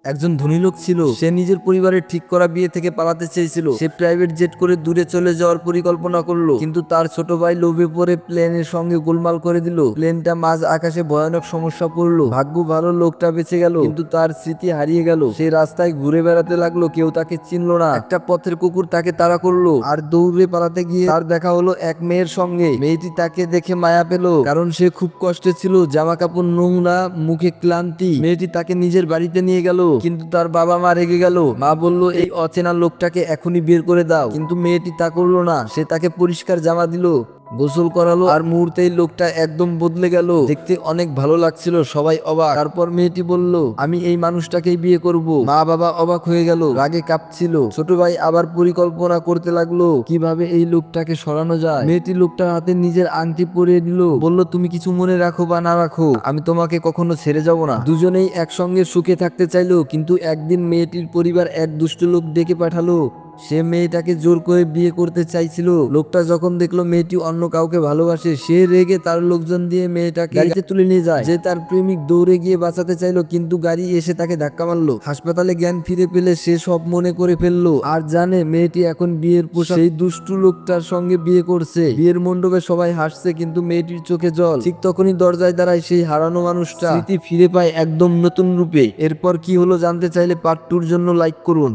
একজন ধনী লোক ছিল। সে নিজের পরিবারের ঠিক করা বিয়ে থেকে পালাতে চেয়েছিল। সে প্রাইভেট জেট করে দূরে চলে যাওয়ার পরিকল্পনা করলো, কিন্তু তার ছোট ভাই লোভে পড়ে প্লেনের সঙ্গে গোলমাল করে দিল। প্লেনটা মাঝ আকাশে ভয়ানক সমস্যা পড়লো। ভাগ্য ভালো, লোকটা বেঁচে গেল, কিন্তু তার স্মৃতি হারিয়ে গেল। সে রাস্তায় ঘুরে বেড়াতে লাগলো, কেউ তাকে চিনলো না। একটা পথের কুকুর তাকে তাড়া করলো, আর দৌড়ে পালাতে গিয়ে তার দেখা হলো এক মেয়ের সঙ্গে। মেয়েটি তাকে দেখে মায়া পেল, কারণ সে খুব কষ্টে ছিল, জামা কাপড় নোংরা, মুখে ক্লান্তি। মেয়েটি তাকে নিজের বাড়িতে নিয়ে গেল, কিন্তু তার বাবা মা রেগে গেল। মা বলল, এই অচেনা লোকটাকে এখনই বের করে দাও, কিন্তু মেয়েটি তা করলো না। সে তাকে পরিষ্কার জামা দিল, গোসল করালো, আর মুহূর্তেই লোকটা একদম বদলে গেল। দেখতে অনেক ভালো লাগছিল, সবাই অবাক। তারপর মেয়েটি বলল, আমি এই মানুষটাকেই বিয়ে করব। মা বাবা অবাক হয়ে গেল, রাগে কাঁপছিল। ছোট ভাই আবার পরিকল্পনা করতে লাগলো কিভাবে এই লোকটাকে সরানো যায়। মেয়েটি লোকটার হাতে নিজের আংটি পরিয়ে দিল, বলল, তুমি কিছু মনে রাখো বা না রাখো, আমি তোমাকে কখনো ছেড়ে যাব না। দুজনেই একসঙ্গে সুখে থাকতে চাইলো, কিন্তু একদিন মেয়েটির পরিবার এক দুষ্ট লোক ডেকে পাঠালো। সে মেয়েটাকে জোর করে বিয়ে করতে চাইছিল। লোকটা যখন দেখলো মেয়েটি অন্য কাউকে ভালোবাসে, সে রেগে তার লোকজন দিয়ে মেয়েটাকে গাড়িতে তুলে নিয়ে যায়। যে তার প্রেমিক দৌড়ে গিয়ে বাঁচাতে চাইলো, কিন্তু গাড়ি এসে তাকে ধাক্কা মারলো। হাসপাতালে জ্ঞান ফিরে পেলে সে সব মনে করে ফেললো, আর জানে মেয়েটি এখন বিয়ের পোশাক সেই দুষ্টু লোকটার সঙ্গে বিয়ে করছে। বিয়ের মণ্ডপে সবাই হাসছে, কিন্তু মেয়েটির চোখে জল। ঠিক তখনই দরজায় দাঁড়ায় সেই হারানো মানুষটা। স্মৃতি ফিরে পায় একদম নতুন রূপে। এরপর কি হলো জানতে চাইলে পার্ট 2 এর জন্য লাইক করুন।